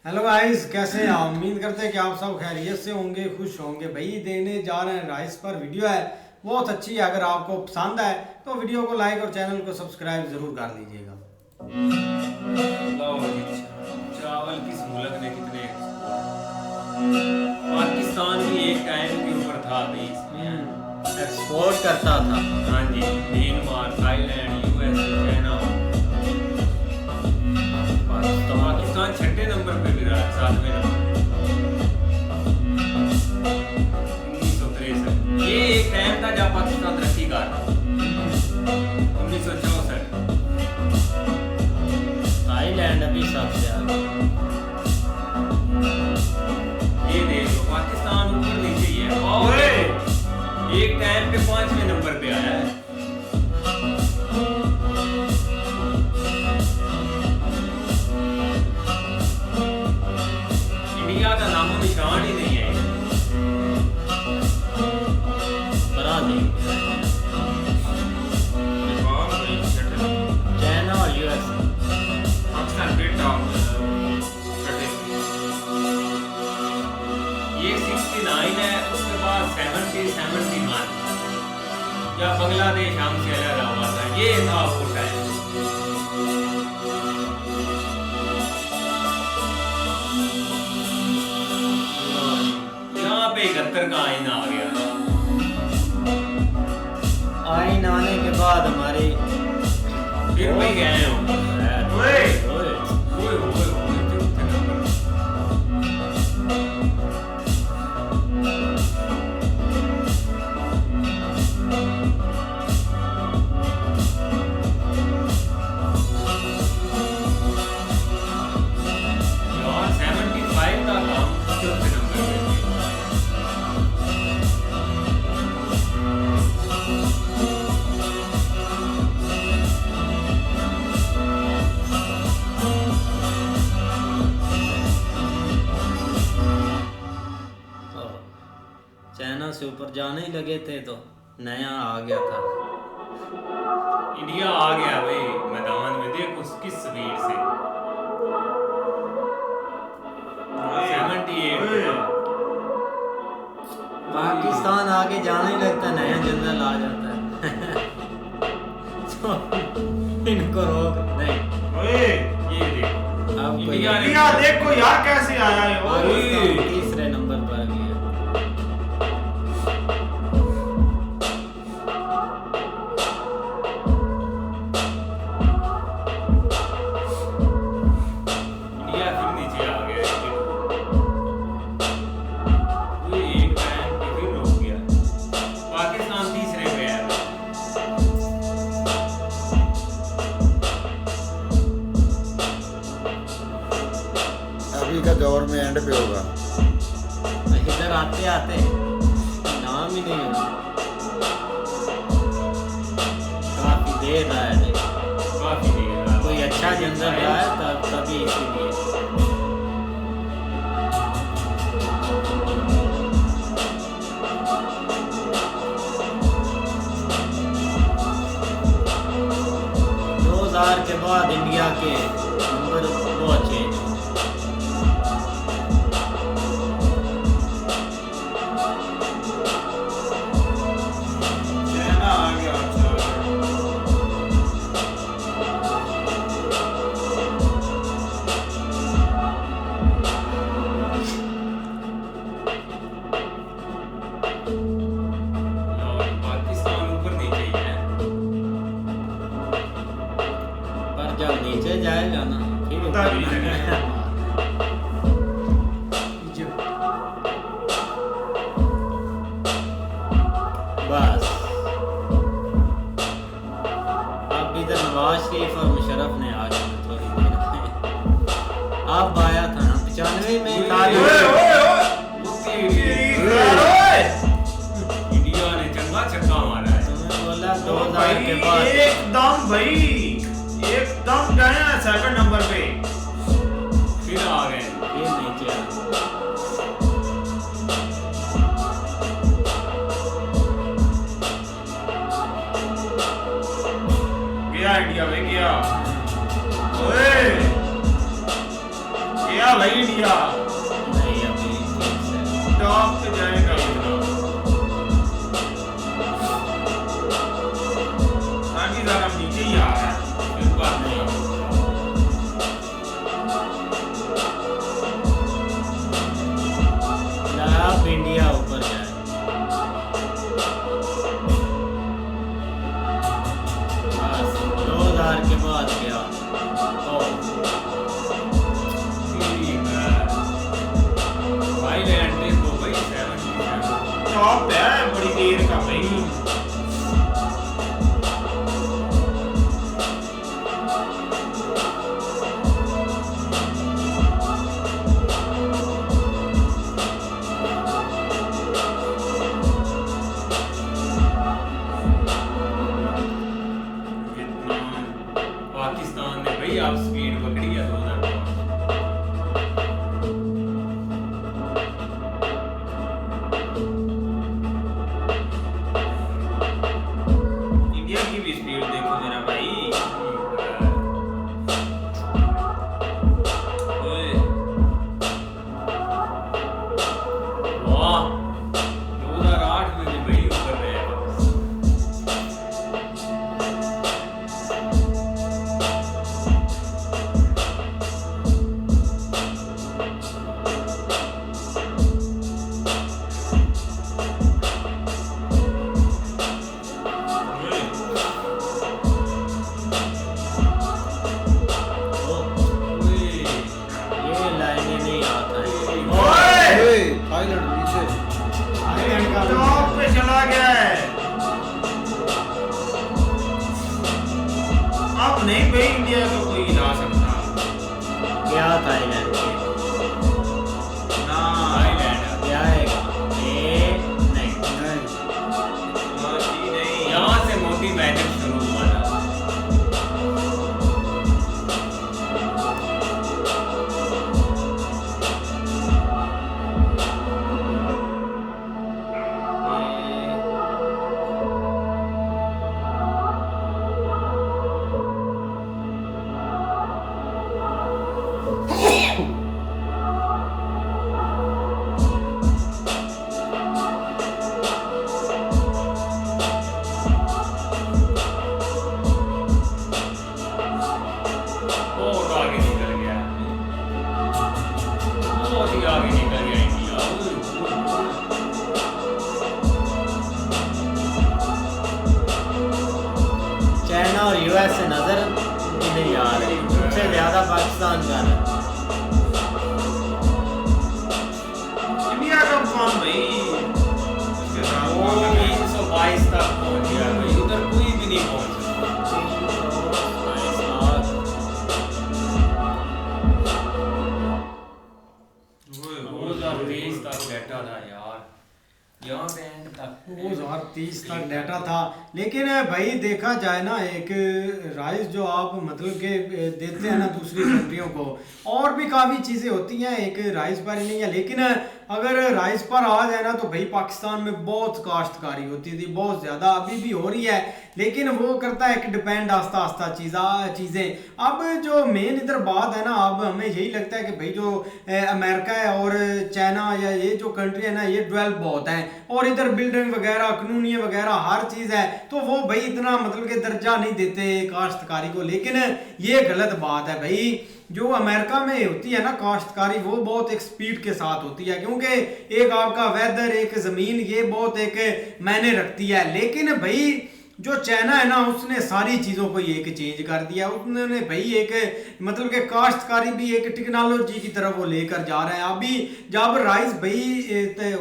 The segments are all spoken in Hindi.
हेलो गाइस, कैसे हैं आप? उम्मीद करते हैं कि आप सब खैरियत से होंगे, खुश होंगे। भाई देने जा रहे हैं राइस पर वीडियो है, बहुत अच्छी है। अगर आपको पसंद आए तो वीडियो को लाइक और चैनल को सब्सक्राइब जरूर कर लीजिएगा। लो जी, चावल किस मुल्क ने कितने पाकिस्तान भी एक टाइम के ऊपर था भाई इसमें। एक्सपोर्ट करता था। हाँ जी, Myanmar, Thailand, US, China. Pakistan छठे नंबर पे भी रहा, 7वें नंबर। 1963 ये एक टाइम था जब पाकिस्तान तरक्की कर रहा था। 1964 थाईलैंड अभी सबसे आगे। ये देखो पाकिस्तान ऊपर नीचे ही है और एक टाइम पे 5वें नंबर पे आया है। इंडिया का नामो निशान ही नहीं है। चाइना और यूएस। पाकिस्तान बेट ऑफ ये 69 है, उसके बाद 70, 71 या बांग्लादेश हमसे अलग हुआ था। ये था वो टाइम। यहाँ पे 71 का आइन आ गया। आइन आने के बाद हमारी फिर वही गए हो। ओए ओए, ओए ओए ओए चौथे नंबर। यार 75 का काम चौथे नंबर पे। चाइना से ऊपर जाने ही लगे थे तो नया आ गया था। इंडिया आ गया भाई मैदान में, देखो किस स्पीड से। 78 पाकिस्तान आगे जाने ही लगता, नया जनरल आ जाता है। तो इनको रोक नहीं। ये देखो अब कोई इंडिया ने देखो यार कैसे आया है वो। पाकिस्तान तीसरे नंबर पर आ गया। इंडिया फिर नीचे आ गया। ये एक टाइम पे फिर रुक गया। पाकिस्तान तीसरे पे है। अभी का दौर में एंड पे होगा। इधर आते आते नाम ही नहीं होगा। काफी देर रहा है, काफी देर रहा। कोई अच्छा जनरल रहा है तब तभी इसीलिए। के बाद इंडिया के नंबर पहुंचे। चाइना आ गया। अच्छा और पाकिस्तान ऊपर नीचे ही है। पर जब नीचे जाएगा ना फिर पता ऊपर नहीं ना लगेगा। जाएगा। बस अब इधर नवाज शरीफ और मुशर्रफ ने आ गया थोड़ी देर में। अब आया था ना 95 में इंडिया ने चंगा छक्का मारा है। तुम्हें बोला 2000 के बाद एकदम भाई एकदम गए हैं सेकंड नंबर पे। फिर आ गए। ये नीचे आ गया। गया इंडिया में गया। ओए गया गया भाई इंडिया, नहीं अभी ठीक से। टॉप पे जाएगा। आगे जरा नीचे ही आ रहा है, इस बार नहीं। अब इंडिया ऊपर जाए। बस 2000 के बाद गया। थाईलैंड देखो भाई 77। टॉप है बड़ी देर का भाई। पाकिस्तान ने भाई आप स्पीड पकड़ी है 2005। इंडिया की भी स्पीड देखो जरा भाई। ओए, वाह 2008 में भी भाई ऊपर रहे हैं वापस। ओए, ओए, ये लाइनें नहीं आता है। ओए, थाईलैंड नीचे। थाईलैंड का टॉप पे चला गया है। अब नहीं भाई इंडिया को कोई हिला सकता। क्या थाईलैंड के? ना थाईलैंड क्या आएगा? ए नहीं। मोदी नहीं। यहाँ से मोदी मैजिक शुरू हुआ था। बहुत आगे निकल गया। बहुत ही आगे निकल गया इंडिया। चाइना और यूएस से नजर नहीं आ रही, सबसे ज्यादा पाकिस्तान का है। इंडिया का कौन भाई उसके साथ वो वो 322 तक पहुंच गया भाई, उधर कोई भी नहीं पहुंच ओए, 2023 तक बैठा था यार, यहाँ पे एंड तक 2030 तक डाटा था। लेकिन भाई देखा जाए ना, एक राइस जो आप मतलब के देते हैं ना दूसरी कंट्रियों को, और भी काफ़ी चीज़ें होती हैं, एक राइस पर ही नहीं है। लेकिन अगर राइस पर आ जाए ना तो भाई पाकिस्तान में बहुत काश्तकारी होती थी, बहुत ज़्यादा, अभी भी हो रही है। लेकिन वो करता है कि डिपेंड आस्ता आस्ता चीज़ें। अब जो मेन इधर बात है ना, अब हमें यही लगता है कि भाई जो अमेरिका है और चाइना या ये जो कंट्री है ना, ये डेवलप बहुत है और इधर बिल्डिंग वगैरह कानूनी वगैरह हर चीज़ है, तो वो भाई इतना मतलब के दर्जा नहीं देते काश्तकारी को। लेकिन ये गलत बात है भाई। जो अमेरिका में होती है ना काश्तकारी, वो बहुत एक स्पीड के साथ होती है, क्योंकि एक आपका वेदर, एक ज़मीन, ये बहुत एक मायने रखती है। लेकिन भाई जो चाइना है ना, उसने सारी चीज़ों को एक चेंज कर दिया। उन्होंने भाई एक मतलब के काश्तकारी भी एक टेक्नोलॉजी की तरफ वो लेकर जा रहे हैं। अभी जब राइस भाई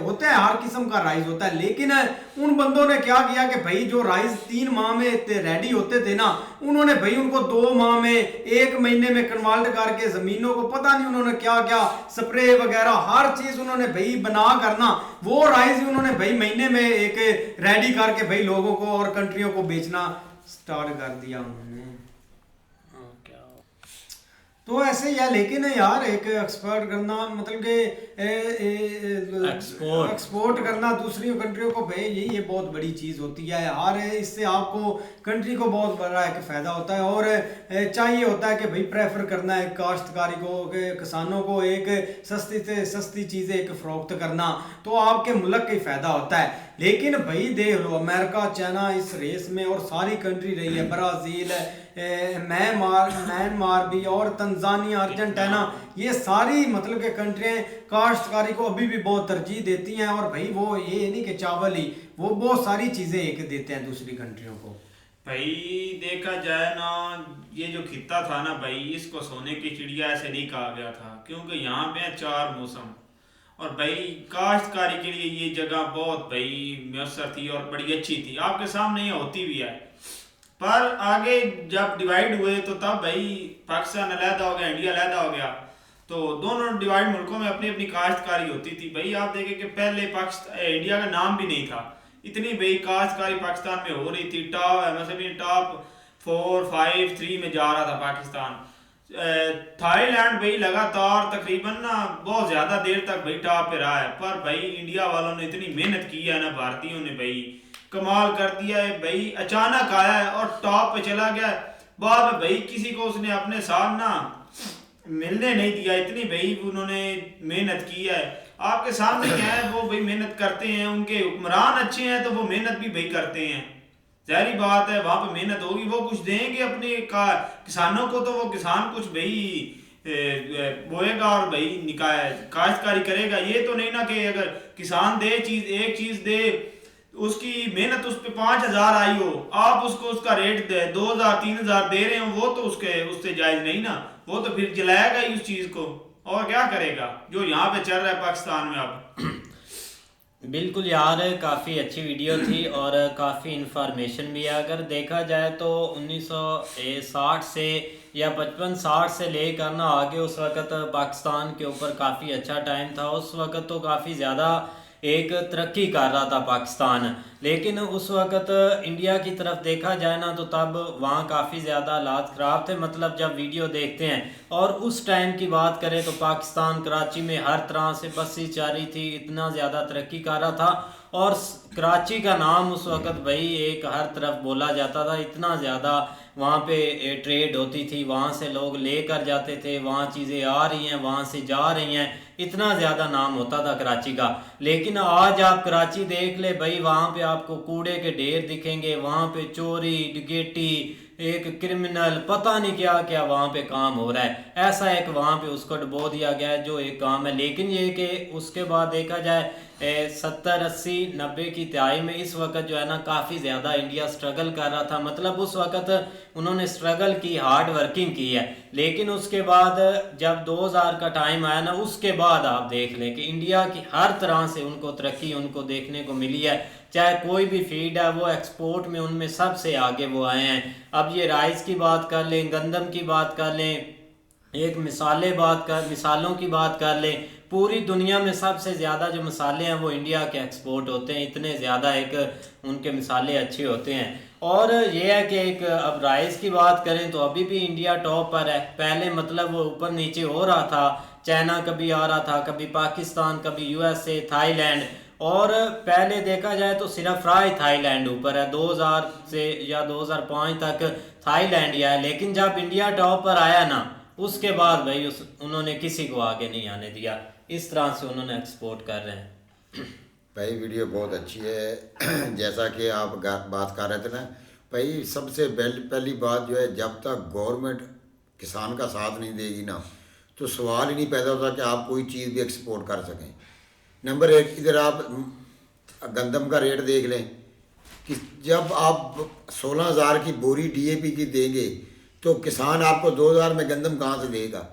होता है, हर किस्म का राइस होता है, लेकिन उन बंदों ने क्या किया कि भाई जो राइस 3 माह में रेडी होते थे ना, उन्होंने भाई उनको 2 माह में, 1 महीने में कन्वर्ट करके ज़मीनों को पता नहीं उन्होंने क्या क्या स्प्रे वगैरह हर चीज़ उन्होंने भाई बना करना, वो राइस उन्होंने भाई महीने में एक रेडी करके भाई लोगों को और कंट्रियों को बेचना स्टार्ट कर दिया उन्होंने। तो ऐसे ही है, लेकिन यार एक एक्सपोर्ट करना मतलब कि एक्सपोर्ट करना दूसरी कंट्रियों को भाई ये बहुत बड़ी चीज़ होती है यार। इससे आपको कंट्री को बहुत बड़ा एक फ़ायदा होता है और चाहिए होता है कि भाई प्रेफर करना है काश्तकारी को, किसानों को एक सस्ती से सस्ती चीज़ें एक फ़रोख्त करना, तो आपके मुल्क का ही फ़ायदा होता है। लेकिन भाई देख लो अमेरिका चाइना इस रेस में और सारी कंट्री रही है, ब्राज़ील, म्यांमार भी और तंजानिया, अर्जेंटीना, ये सारी मतलब के कंट्रियाँ काश्तकारी को अभी भी बहुत तरजीह देती हैं। और भाई वो ये नहीं कि चावल ही, वो बहुत सारी चीज़ें एक देते हैं दूसरी कंट्रियों को। भाई देखा जाए ना, ये जो खित्ता था ना भाई, इसको सोने की चिड़िया ऐसे नहीं कहा गया था, क्योंकि यहाँ पे हैं 4 मौसम। और भाई काश्तकारी के लिए ये जगह बहुत भाई मयसर थी और बड़ी अच्छी थी, आपके सामने ये होती भी है। पर आगे जब डिवाइड हुए तो तब भाई पाकिस्तान अलहदा हो गया, इंडिया अलहदा हो गया, तो दोनों डिवाइड मुल्कों में अपनी अपनी काश्तकारी होती थी। भाई आप देखें कि पहले पाकिस्तान इंडिया का नाम भी नहीं था, इतनी भाई काश्तकारी पाकिस्तान में हो रही थी। टॉप 4, 5, 3 में जा रहा था पाकिस्तान। थाईलैंड भाई लगातार तकरीबन ना बहुत ज़्यादा देर तक भाई टॉप पे रहा है। पर भाई इंडिया वालों ने इतनी मेहनत की है ना, भारतीयों ने भाई कमाल कर दिया है भाई, अचानक आया है और टॉप पे चला गया। बाद में भाई किसी को उसने अपने साथ ना मिलने नहीं दिया, इतनी भाई उन्होंने मेहनत की है। आपके सामने क्या है, वो भाई मेहनत करते हैं, उनके हुक्मरान अच्छे हैं तो वो मेहनत भी भाई करते हैं। जाहिर बात है वहाँ पे मेहनत होगी, वो कुछ देंगे अपने किसानों को, तो वो किसान कुछ भाई बोएगा और भाई काश्तकारी करेगा। ये तो नहीं ना कि अगर किसान दे एक चीज दे, उसकी मेहनत उस पे 5,000 आई हो, आप उसको उसका रेट दे 2,000 3,000 दे रहे हो, वो तो उससे जायज नहीं ना, वो तो फिर जलाएगा ही उस चीज को, और क्या करेगा जो यहाँ पे चल रहा है पाकिस्तान में अब। बिल्कुल यार, काफ़ी अच्छी वीडियो थी और काफ़ी इन्फॉर्मेशन भी है। अगर देखा जाए तो 1960 से या 55-60 से लेकर ना आगे उस वक़्त पाकिस्तान के ऊपर काफ़ी अच्छा टाइम था। उस वक़्त तो काफ़ी ज़्यादा एक तरक्की कर रहा था पाकिस्तान, लेकिन उस वक़्त इंडिया की तरफ देखा जाए ना तो तब वहाँ काफ़ी ज़्यादा हालात ख़राब थे। मतलब जब वीडियो देखते हैं और उस टाइम की बात करें तो पाकिस्तान कराची में हर तरह से बसें जारी थी, इतना ज़्यादा तरक्की कर रहा था। और कराची का नाम उस वक़्त भाई एक हर तरफ बोला जाता था, इतना ज़्यादा वहाँ पे ट्रेड होती थी, वहाँ से लोग लेकर जाते थे, वहाँ चीज़ें आ रही हैं, वहाँ से जा रही हैं, इतना ज़्यादा नाम होता था कराची का। लेकिन आज आप कराची देख ले भाई, वहाँ पे आपको कूड़े के ढेर दिखेंगे, वहाँ पे चोरी डकैती, एक क्रिमिनल, पता नहीं क्या क्या वहाँ पे काम हो रहा है। ऐसा एक वहाँ पे उसको डुबो दिया गया है जो एक काम है। लेकिन ये कि उसके बाद देखा जाए 70, 80, 90 की तिहाई में इस वक्त जो है ना काफ़ी ज़्यादा इंडिया स्ट्रगल कर रहा था। मतलब उस वक्त उन्होंने स्ट्रगल की, हार्ड वर्किंग की है। लेकिन उसके बाद जब 2000 का टाइम आया ना, उसके बाद आप देख लें कि इंडिया की हर तरह से उनको तरक्की उनको देखने को मिली है। चाहे कोई भी फीड है वो एक्सपोर्ट में उनमें सबसे आगे वो आए हैं। अब ये राइस की बात कर लें, गंदम की बात कर लें, एक मिसालों की बात कर लें, पूरी दुनिया में सबसे ज़्यादा जो मसाले हैं वो इंडिया के एक्सपोर्ट होते हैं, इतने ज़्यादा एक उनके मसाले अच्छे होते हैं। और ये है कि एक अब राइस की बात करें तो अभी भी इंडिया टॉप पर है। पहले मतलब वो ऊपर नीचे हो रहा था, चाइना कभी आ रहा था, कभी पाकिस्तान, कभी USA, थाईलैंड, और पहले देखा जाए तो सिर्फ राय थाईलैंड ऊपर है। 2000 से या 2005 तक थाईलैंड ही है। लेकिन जब इंडिया टॉप पर आया ना, उसके बाद भाई उन्होंने किसी को आगे नहीं आने दिया। इस तरह से उन्होंने एक्सपोर्ट कर रहे हैं। भाई वीडियो बहुत अच्छी है। जैसा कि आप बात कर रहे थे ना भाई, सबसे पहली बात जो है, जब तक गवर्नमेंट किसान का साथ नहीं देगी ना तो सवाल ही नहीं पैदा होता कि आप कोई चीज़ भी एक्सपोर्ट कर सकें। नंबर 1, इधर आप गंदम का रेट देख लें कि जब आप 16,000 की बोरी DAP की देंगे तो किसान आपको 2,000 में गंदम कहाँ से देगा?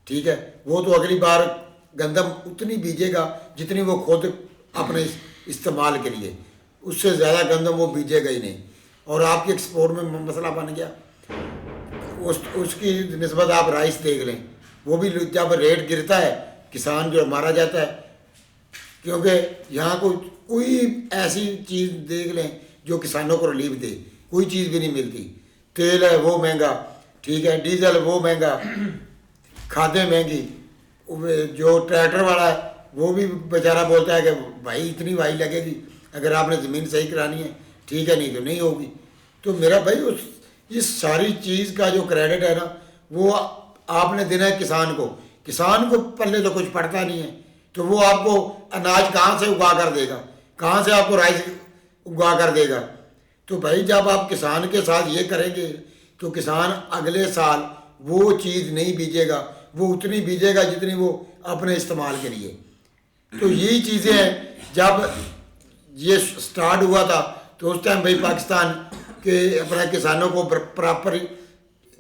ठीक है, वो तो अगली बार गंदम उतनी बीजेगा जितनी वो खुद अपने इस्तेमाल के लिए, उससे ज़्यादा गंदम वो बीजेगा ही नहीं। और आपके एक्सपोर्ट में मसला बन गया। उसकी निस्बत आप राइस देख लें, वो भी जब रेट गिरता है किसान जो मारा जाता है, क्योंकि यहाँ कोई ऐसी चीज़ देख लें जो किसानों को रिलीफ दे, कोई चीज़ भी नहीं मिलती। तेल है वो महंगा, ठीक है, डीजल वो महंगा, खादें महंगी, जो ट्रैक्टर वाला है वो भी बेचारा बोलता है कि भाई इतनी वाही लगेगी, अगर आपने ज़मीन सही करानी है ठीक है, नहीं तो नहीं होगी। तो मेरा भाई उस इस सारी चीज़ का जो क्रेडिट है ना वो आपने देना है किसान को। किसान को पहले तो कुछ पड़ता नहीं है, तो वो आपको अनाज कहाँ से उगा कर देगा, कहाँ से आपको राइस उगा कर देगा। तो भाई जब आप किसान के साथ ये करेंगे तो किसान अगले साल वो चीज़ नहीं बीजेगा, वो उतनी बीजेगा जितनी वो अपने इस्तेमाल के लिए। तो यही चीज़ें हैं, जब ये स्टार्ट हुआ था तो उस टाइम भाई पाकिस्तान के अपने किसानों को प्रॉपर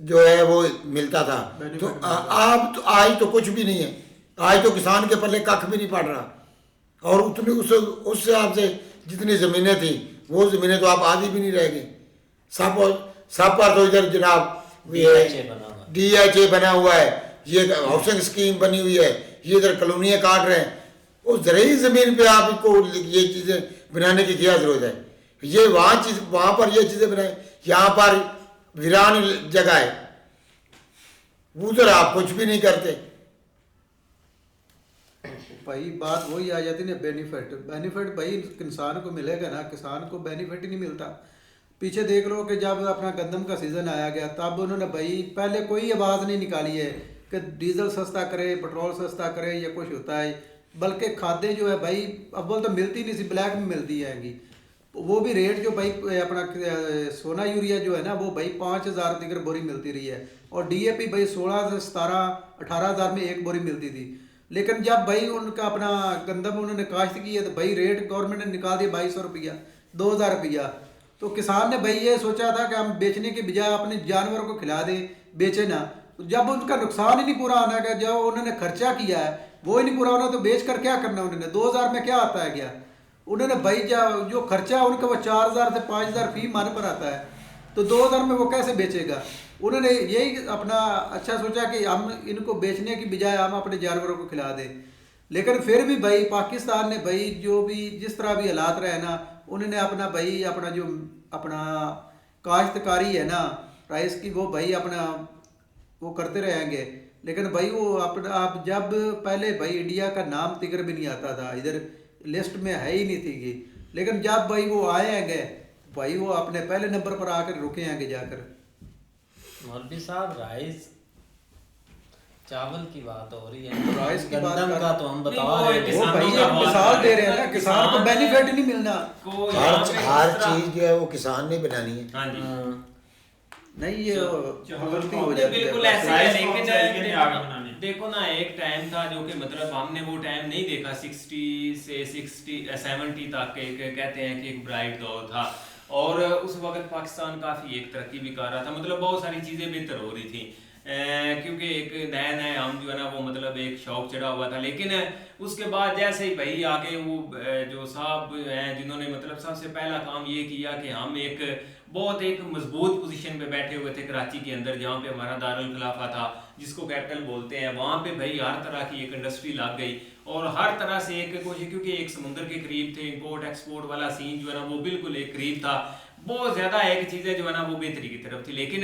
जो है वो मिलता था। तो अब तो आज तो कुछ भी नहीं है, आज तो किसान के पल्ले कख भी नहीं पड़ रहा, और उतनी उस हिसाब से जितनी ज़मीनें थी वो ज़मीनें तो आप आधी भी नहीं रह गई। सब पर तो इधर जनाब DHA बना हुआ है, ये हाउसिंग स्कीम बनी हुई है, ये इधर कॉलोनियाँ काट रहे हैं। उस ज़रूरी ज़मीन पे आपको ये चीज़ें बनाने की क्या ज़रूरत है? ये वहाँ पर ये चीज़ें बनाए, यहाँ पर वीरान जगह है, उधर आप कुछ भी नहीं करते। भाई बात वही आ जाती ना, बेनिफिट भाई किसान को मिलेगा ना, किसान को बेनिफिट ही नहीं मिलता। पीछे देख लो कि जब अपना गंदम का सीज़न आया गया तब उन्होंने भाई पहले कोई आवाज़ नहीं निकाली है कि डीजल सस्ता करे, पेट्रोल सस्ता करे या कुछ होता है, बल्कि खादें जो है भाई अव्वल तो मिलती नहीं सी, ब्लैक में मिलती हैगी, वो भी रेट जो भाई अपना सोना यूरिया जो है ना वो भाई 5,000 तक बोरी मिलती रही है, और DAP भाई 16 से 17-18,000 में एक बोरी मिलती थी। लेकिन जब भाई उनका अपना गंदम उन्होंने काश्त की है तो भाई रेट गवर्नमेंट ने निकाल दिया 2,200 रुपया, 2,000 रुपया। तो किसान ने भाई ये सोचा था कि हम बेचने के बजाय अपने जानवरों को खिला दे, बेचे ना। तो जब उनका नुकसान ही नहीं पूरा होना है, जब उन्होंने खर्चा किया है वो ही नहीं पूरा होना, तो बेच कर क्या करना उन्होंने? 2,000 में क्या आता है क्या? उन्होंने भाई जो खर्चा उनका वो 4,000 से 5,000 फी मन पर आता है, तो 2,000 में वो कैसे बेचेगा? उन्होंने यही अपना अच्छा सोचा कि हम इनको बेचने की बजाय हम अपने जानवरों को खिला दें। लेकिन फिर भी भाई पाकिस्तान ने भाई जो भी जिस तरह भी हालात रहे ना, उन्होंने अपना भाई अपना जो अपना काश्तकारी है ना राइस की, वो भाई अपना वो करते रहेंगे। लेकिन भाई वो अपना आप जब पहले भाई इंडिया का नाम तिगर भी नहीं आता था, इधर लिस्ट में है ही नहीं थी, लेकिन जब भाई वो आए हैं भाई वो अपने पहले नंबर पर आकर रुके हैं जाकर। मौलवी साहब राइस चावल की बात हो रही है, राइस की बात गंदम का तो हम बता रहे हैं, वो भाई एक मिसाल दे रहे हैं ना, किसान को बेनिफिट नहीं मिलना। हर चीज़ जो है वो किसान ने बनानी है। हाँ जी, नहीं ये गलती हो जाती है, बिल्कुल ऐसा है। लेकिन चाहिए आगे बनाने। देखो ना, एक टाइम था जो कि मतलब हमने वो टाइम नहीं देखा, 60 से 70 तक एक कहते हैं कि एक ब्राइट दौर था, और उस वक्त पाकिस्तान काफ़ी एक तरक्की भी कर रहा था, मतलब बहुत सारी चीज़ें बेहतर हो रही थी, क्योंकि एक नया नया आम जो है ना वो मतलब एक शौक चढ़ा हुआ था। लेकिन उसके बाद जैसे ही भाई आगे वो जो साहब हैं जिन्होंने मतलब सबसे पहला काम ये किया कि हम एक बहुत एक मजबूत पोजीशन पे बैठे हुए थे कराची के अंदर, जहाँ पे हमारा दारुल खिलाफा था जिसको कैपिटल बोलते हैं, वहाँ पे भाई हर तरह की एक इंडस्ट्री लग गई, और हर तरह से एक कोशिश, क्योंकि एक समुद्र के करीब थे, इंपोर्ट एक्सपोर्ट वाला सीन जो है ना वो बिल्कुल एक करीब था, बहुत ज़्यादा एक चीज़ें जो है ना वो बेहतरी की तरफ थी। लेकिन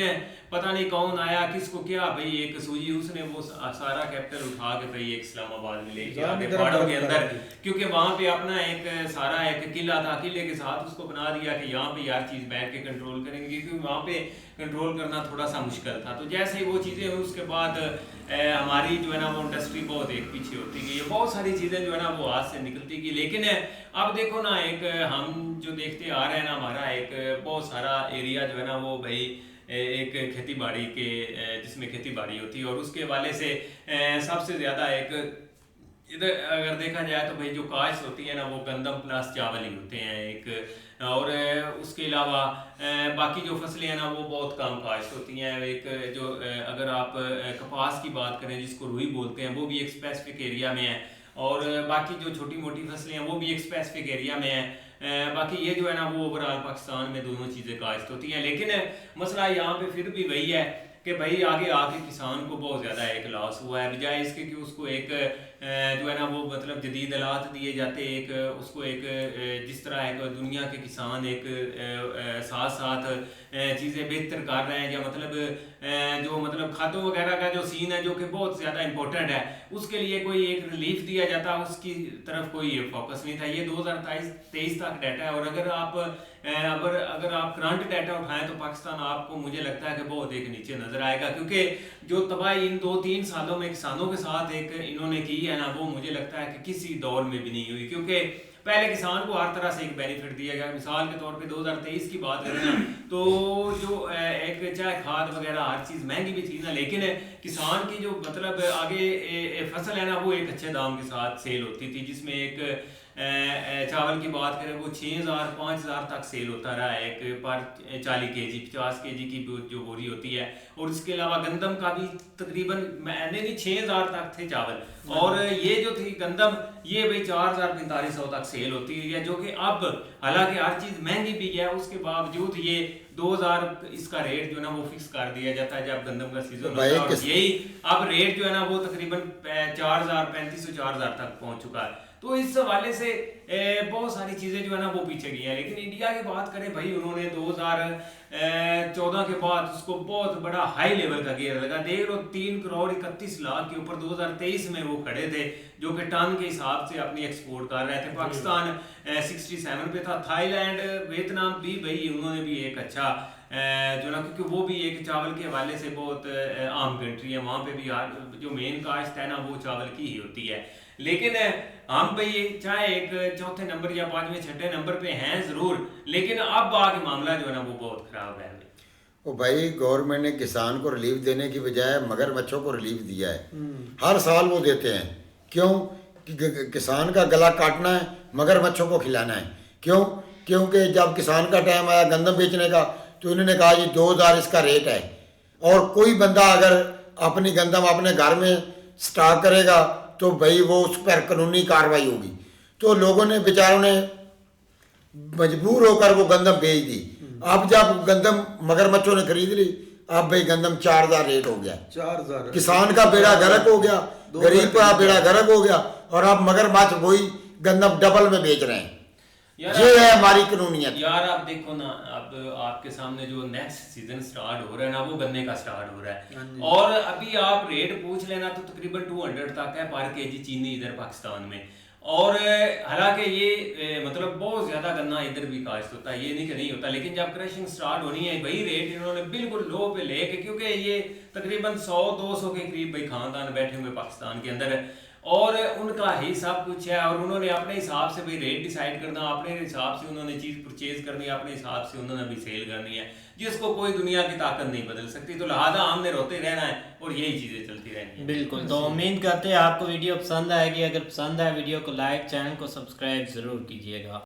पता नहीं कौन आया किसको क्या भाई एक सूझी, उसने वो सारा कैपिटल उठा के भाई एक इस्लामाबाद में लेके आके पहाड़ों के अंदर, क्योंकि वहाँ पे अपना एक सारा एक किला था, किले के साथ उसको बना दिया कि यहाँ पे हर चीज़ बैठ के कंट्रोल करेंगे, क्योंकि वहाँ पे कंट्रोल करना थोड़ा सा मुश्किल था। तो जैसे ही वो चीज़ें हुई उसके बाद हमारी जो है ना वो इंडस्ट्री बहुत एक पीछे होती गई, बहुत सारी चीज़ें जो है ना वो हाथ से निकलती गई। लेकिन अब देखो ना, एक हम जो देखते आ रहे हैं ना, हमारा एक बहुत सारा एरिया जो है ना वो भाई एक खेती बाड़ी के जिसमें खेती बाड़ी होती है, और उसके हवाले से सबसे ज़्यादा एक इधर अगर देखा जाए तो भाई जो काश्त होती है ना वो गंदम प्लस चावल ही होते हैं एक, और उसके अलावा बाकी जो फसलें हैं ना वो बहुत कम काश्त होती हैं। एक जो अगर आप कपास की बात करें जिसको रुई बोलते हैं, वो भी एक स्पेसिफिक एरिया में है, और बाकी जो छोटी मोटी फसलें हैं वो भी एक स्पेसिफिक एरिया में है। बाकी ये जो है ना वो ओवरऑल पाकिस्तान में दोनों चीज़ें काश्त होती हैं। लेकिन मसला यहाँ पे फिर भी वही है कि भाई आगे आके किसान को बहुत ज़्यादा एक लॉस हुआ है, बजाय इसके कि उसको एक जो है ना वो मतलब जदीद आलात दिए जाते, एक उसको एक जिस तरह एक दुनिया के किसान एक साथ साथ चीज़ें बेहतर कर रहे हैं, या मतलब जो मतलब खादों वगैरह का जो सीन है जो कि बहुत ज़्यादा इंपॉर्टेंट है, उसके लिए कोई एक रिलीफ दिया जाता, उसकी तरफ कोई फोकस नहीं था। ये 2023 तक डाटा है, और अगर आप करंट डाटा उठाएं तो पाकिस्तान आपको मुझे लगता है कि बहुत एक नीचे नजर आएगा, क्योंकि जो तबाही इन 2-3 सालों में किसानों के साथ एक इन्होंने की है ना, वो मुझे लगता है कि किसी दौर में भी नहीं हुई। क्योंकि पहले किसान को हर तरह से एक बेनिफिट दिया गया। मिसाल के तौर पे 2023 की बात करें ना, तो जो एक चाहे खाद वगैरह हर चीज़ महंगी भी थी ना, लेकिन किसान की जो मतलब आगे फसल है ना वो एक अच्छे दाम के साथ सेल होती थी, जिसमें एक चावल की बात करें वो 6,000-5,000 तक सेल होता रहा है एक पर 40 kg 50 kg की जो बोरी होती है। और इसके अलावा गंदम का भी तकरीबन मैंने भी 6,000 तक थे चावल, और ये जो थी गंदम ये भाई 4,000-4,500 तक सेल होती है, जो कि अब हालांकि हर चीज़ महंगी भी है उसके बावजूद ये 2,000 इसका रेट जो है ना वो फिक्स कर दिया जाता है जब गंदम का सीजन होता है, और यही अब रेट जो है ना वो तकरीबन 4,000-3,500-4,000 तक पहुंच चुका है। तो इस हवाले से बहुत सारी चीज़ें जो है ना वो पीछे गई हैं। लेकिन इंडिया की बात करें भाई, उन्होंने 2014 के बाद उसको बहुत बड़ा हाई लेवल का गियर लगा। देख लो 3,31,00,000 के ऊपर 2023 में वो खड़े थे, जो कि टन के हिसाब से अपनी एक्सपोर्ट कर रहे थे। पाकिस्तान 67 पे था। थाईलैंड वियतनाम भी भाई उन्होंने भी एक अच्छा जो ना, क्योंकि वो भी एक चावल के हवाले से बहुत आम कंट्री है, वहाँ पे भी जो मेन काश्त है ना वो चावल की ही होती है। लेकिन हम भाई चाहे एक चौथे नंबर या 5वें 6ठे नंबर पे हैं ज़रूर, लेकिन अब आगे मामला जो है ना वो बहुत ख़राब है। वो भाई गवर्नमेंट ने किसान को रिलीफ देने की बजाय मगरमच्छों को रिलीफ दिया है। हर साल वो देते हैं, क्यों कि किसान का गला काटना है, मगरमच्छों को खिलाना है। क्यों? क्योंकि जब किसान का टाइम आया गंदम बेचने का तो इन्होंने कहा जी 2,000 इसका रेट है, और कोई बंदा अगर अपनी गंदम अपने घर में स्टॉक करेगा तो भाई वो उस पर कानूनी कार्रवाई होगी। तो लोगों ने बेचारों ने मजबूर होकर वो गंदम बेच दी। अब जब गंदम मगरमच्छों ने खरीद ली, अब भाई गंदम 4,000 रेट हो गया। 4,000 किसान का बेड़ा गर्क हो गया, गरीब का बेड़ा गर्क हो गया, और अब मगरमच्छ वही गंदम डबल में बेच रहे हैं। ये है हमारी कानूनियत। यार आप देखो ना, अब आपके सामने जो नेक्स्ट सीजन स्टार्ट हो रहा है ना वो गन्ने का स्टार्ट हो रहा है, और अभी आप रेट पूछ लेना तो तकरीबन 200 तक है पर केजी चीनी इधर पाकिस्तान में। और हालांकि ये मतलब बहुत ज़्यादा गन्ना इधर भी काश्त होता है, ये नहीं कि नहीं होता, लेकिन जब क्रशिंग स्टार्ट होनी है वही रेट इन्होंने बिल्कुल लो पे लेके, क्योंकि ये तकरीबन 100-200 के करीब भाई खानदान बैठे हुए पाकिस्तान के अंदर, और उनका ही सब कुछ है, और उन्होंने अपने हिसाब से भी रेट डिसाइड करना, अपने हिसाब से उन्होंने चीज़ परचेज करनी है, अपने हिसाब से उन्होंने भी सेल करनी है, जिसको कोई दुनिया की ताकत नहीं बदल सकती। तो लिहाजा हमने रोते रहना है और यही चीज़ें चलती रहनी है। बिल्कुल। तो उम्मीद करते हैं आपको वीडियो पसंद आएगी। अगर पसंद आए वीडियो को लाइक, चैनल को सब्सक्राइब ज़रूर कीजिएगा।